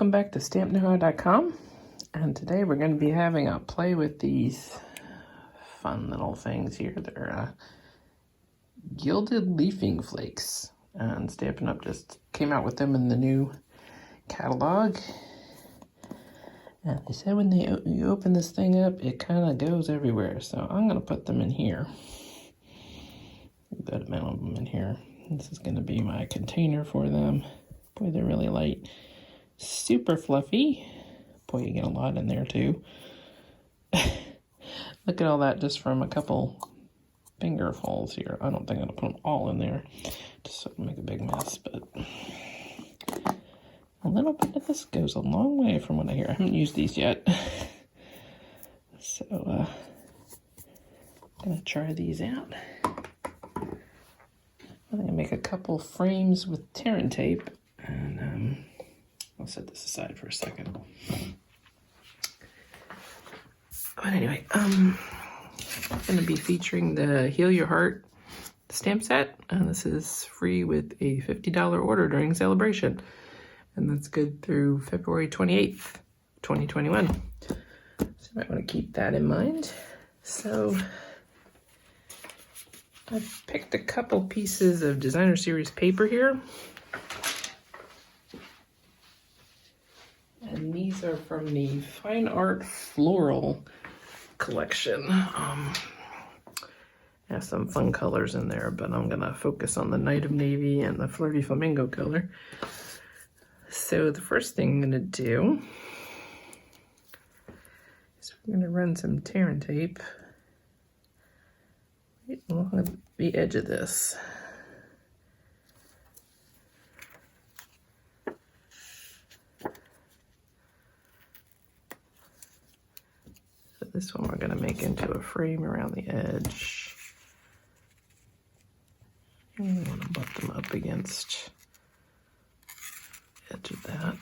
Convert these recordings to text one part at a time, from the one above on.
welcome back to stampknowhow.com, and today we're going to be having a play with these fun little things here. They're Gilded Leafing Flakes, and Stampin' Up just came out with them in the new catalog. And they said when you open this thing up, it kind of goes everywhere, so I'm going to put them in here. A good amount of them in here. This is going to be my container for them. Boy, they're really light. Super fluffy. Boy, you get a lot in there too. Look at all that just from a couple fingerfuls here. I don't think I'm going to put them all in there, just so I can make a big mess, but a little bit of this goes a long way from what I hear. I haven't used these yet. So, I'm going to try these out. I'm going to make a couple frames with tear and tape, and I'll set this aside for a second. But anyway, I'm going to be featuring the Heal Your Heart stamp set, and this is free with a $50 order during Sale-a-bration. And that's good through February 28th, 2021. So you might want to keep that in mind. So I've picked a couple pieces of designer series paper here. And these are from the Fine Art Floral collection. Has some fun colors in there, but I'm gonna focus on the Night of Navy and the Flirty Flamingo color. So the first thing I'm gonna do is we're gonna run some tear and tape right along the edge of this. So this one we're gonna make into a frame around the edge. And we wanna butt them up against edge of that.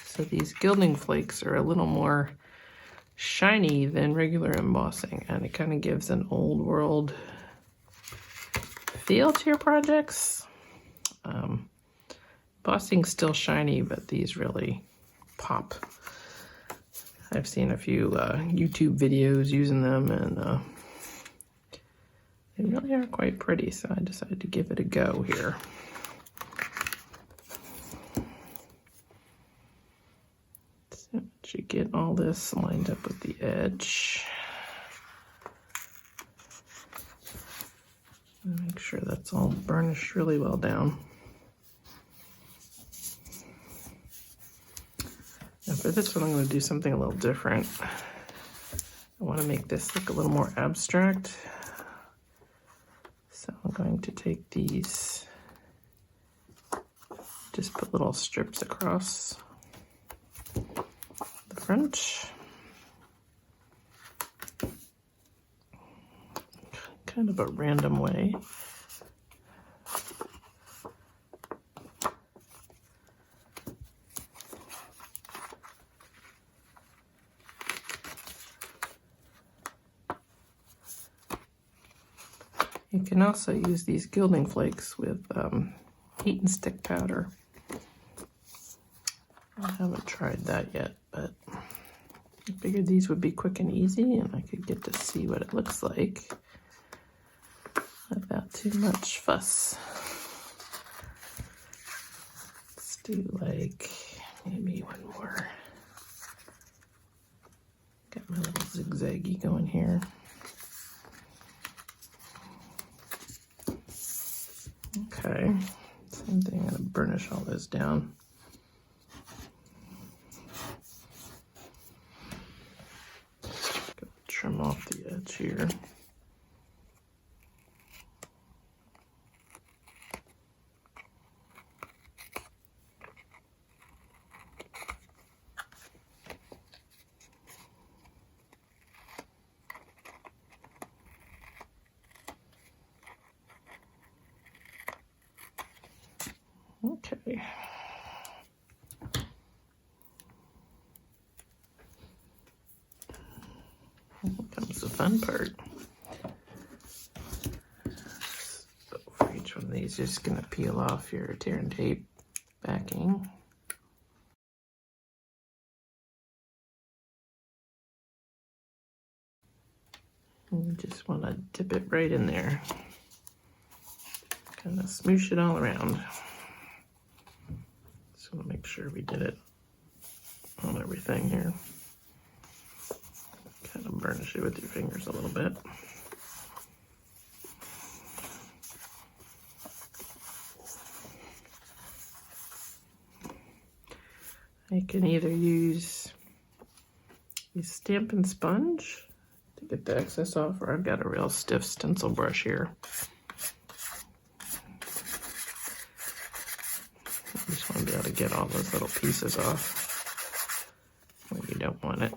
So these gilding flakes are a little more shiny than regular embossing, and it kind of gives an old world feel to your projects. Embossing's still shiny, but these really pop. I've seen a few YouTube videos using them, and they really are quite pretty, so I decided to give it a go here. So you get all this lined up with the edge. Make sure that's all burnished really well down. Now for this one, I'm going to do something a little different. I want to make this look a little more abstract. So I'm going to take these, just put little strips across the front. Kind of a random way. You can also use these gilding flakes with heat and stick powder. I haven't tried that yet, but I figured these would be quick and easy and I could get to see what it looks like without too much fuss. Let's do like maybe one more. Got my little zigzaggy going here. Okay, same thing, I'm gonna burnish all this down. Trim off the edge here. Okay. Here comes the fun part. So for each one of these, you're just going to peel off your tear and tape. backing. And you just want to dip it right in there. Kind of smoosh it all around. Just want to make sure we did it on everything here. Kind of burnish it with your fingers a little bit. You can either use a Stampin' Sponge to get the excess off, or I've got a real stiff stencil brush here. You just want to be able to get all those little pieces off when you don't want it.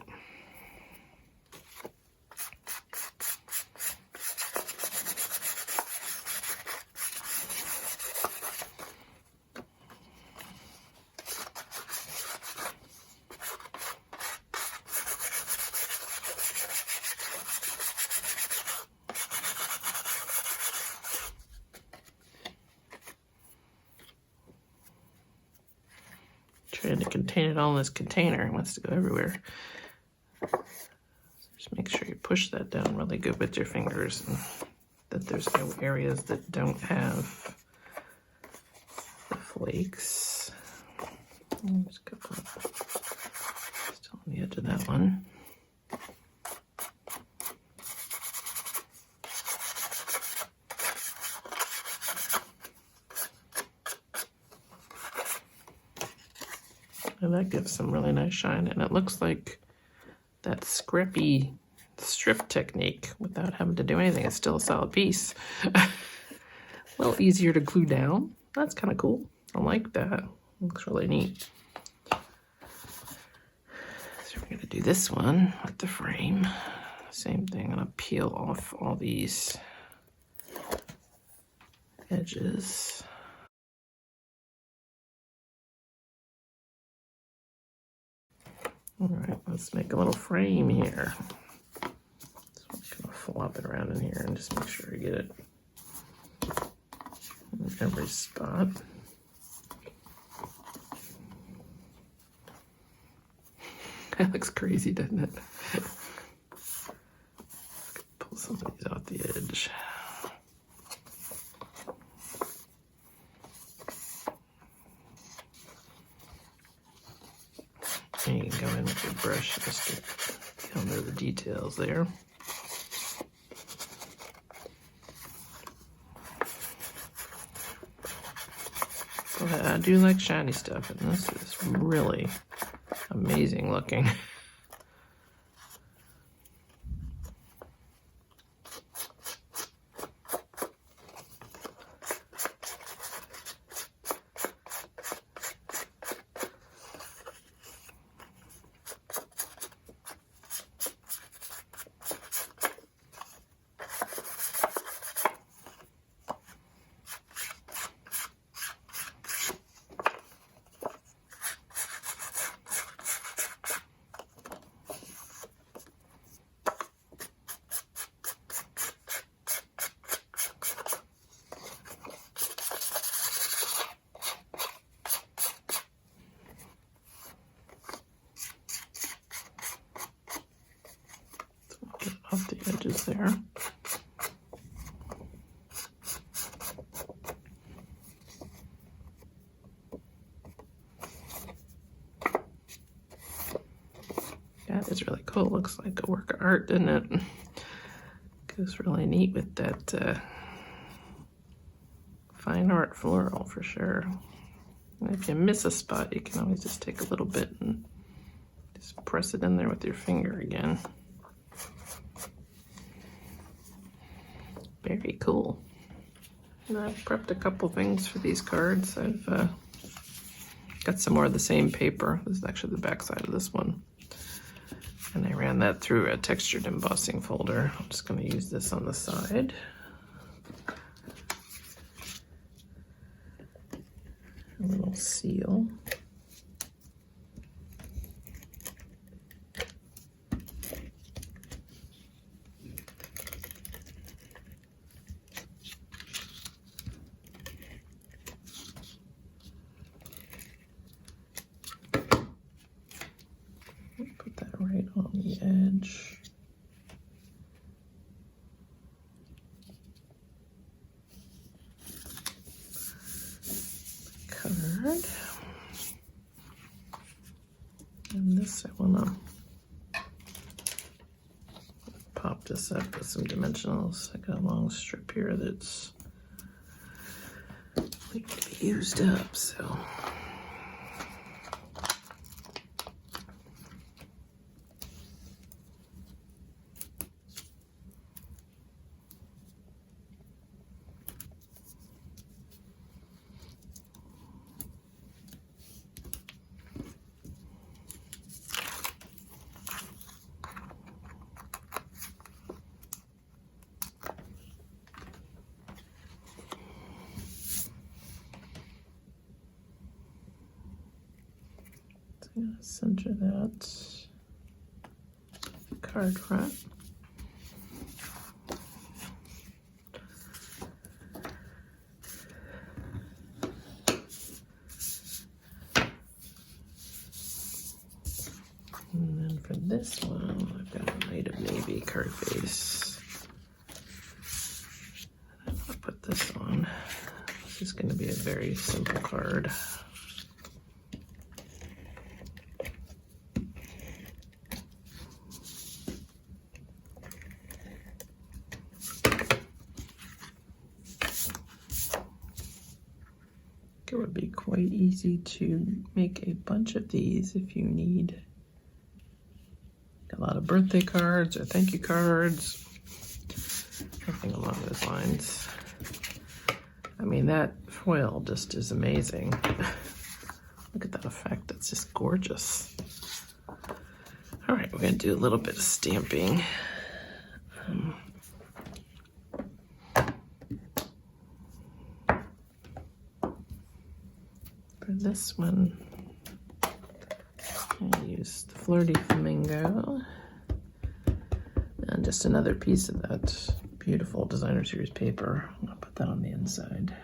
Trying to contain it all in this container. It wants to go everywhere. Just make sure you push that down really good with your fingers, and that there's no areas that don't have the flakes. There's a couple still on the edge of that one. And that gives some really nice shine, and it looks like that scrappy strip technique without having to do anything. It's still a solid piece. A little easier to glue down. That's kind of cool. I like that. Looks really neat. So we're going to do this one with the frame. Same thing. I'm going to peel off all these edges. All right, let's make a little frame here. So I'm just gonna flop it around in here and just make sure you get it in every spot. That looks crazy, doesn't it? Pull some of these off the edge. And you can go in with your brush just to get under the details there. But I do like shiny stuff, and this is really amazing looking. Get off the edges there. That is really cool. Looks like a work of art, doesn't it? Goes really neat with that Fine Art Floral for sure. And if you miss a spot, you can always just take a little bit and just press it in there with your finger again. Very cool. And I've prepped a couple things for these cards. I've got some more of the same paper. This is actually the back side of this one. And I ran that through a textured embossing folder. I'm just going to use this on the side. A little seal. on the edge. Card. And this I want to pop this up with some dimensionals. I got a long strip here that's like used up, so. I'm going to center that card front. And then for this one, I've got a Night of Navy card base. I'm going to put this on. This is going to be a very simple card. It would be quite easy to make a bunch of these if you need a lot of birthday cards or thank you cards, anything along those lines. I mean, that foil just is amazing. Look at that effect, that's just gorgeous. All right, we're gonna do a little bit of stamping. For this one, I used the Flirty Flamingo and just another piece of that beautiful designer series paper. I'm gonna put that on the inside.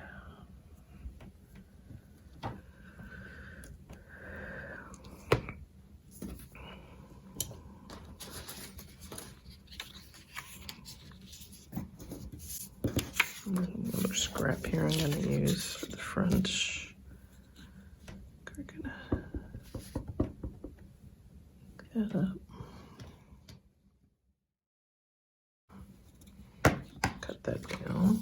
Another scrap here I'm gonna use for the front. We're gonna hook that up. Cut that down.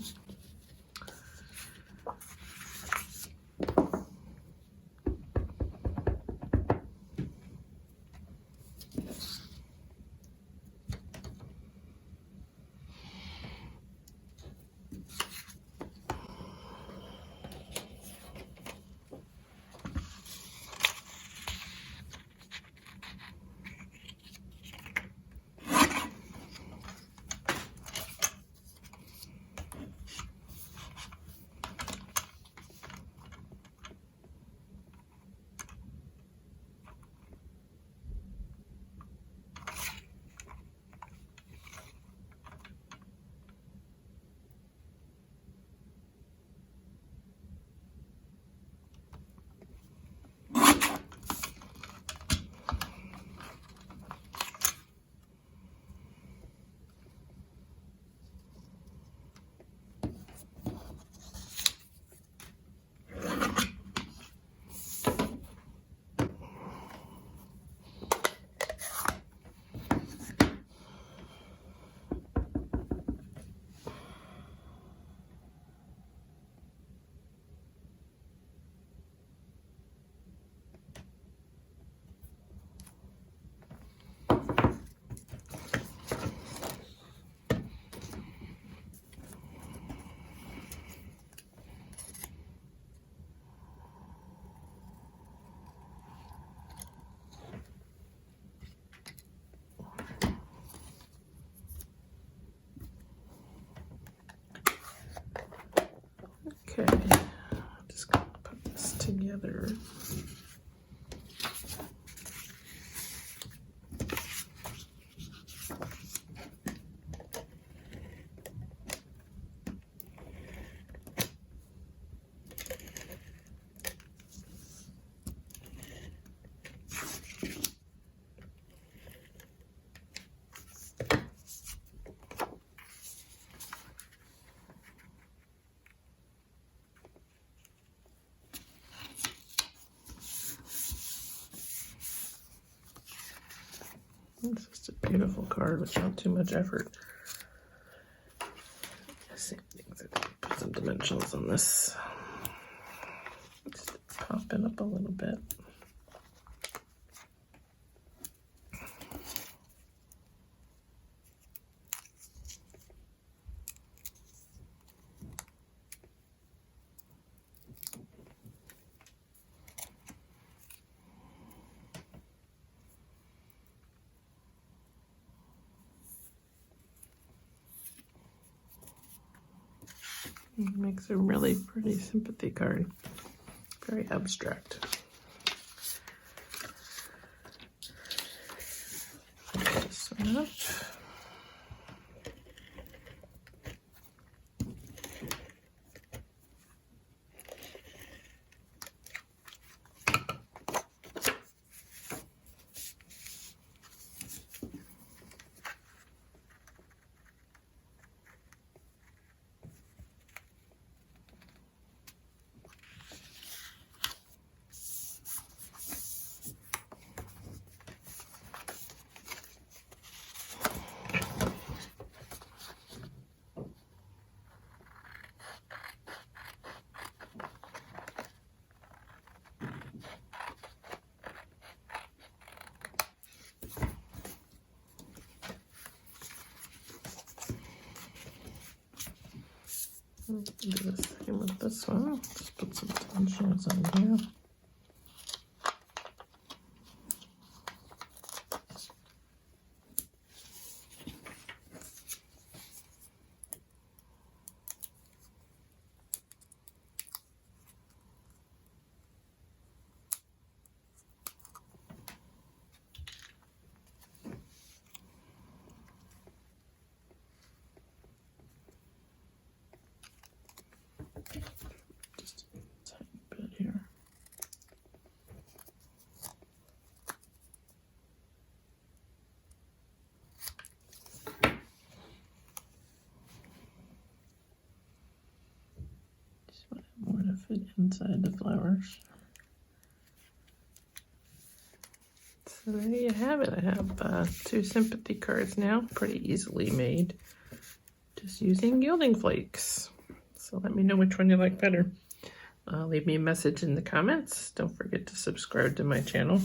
Okay, just gonna put this together. It's just a beautiful card without too much effort. Same things. I think put some dimensionals on this. Just pop it up a little bit. It makes a really pretty sympathy card. Very abstract. This one up. Do the same with this one. Just put some tensions on here. Just a tiny bit here. Just want more to fit inside the flowers. So there you have it. I have 2 sympathy cards now, pretty easily made, just using gilding flakes. So let me know which one you like better. Leave me a message in the comments. Don't forget to subscribe to my channel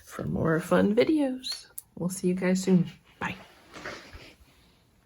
for more fun videos. We'll see you guys soon.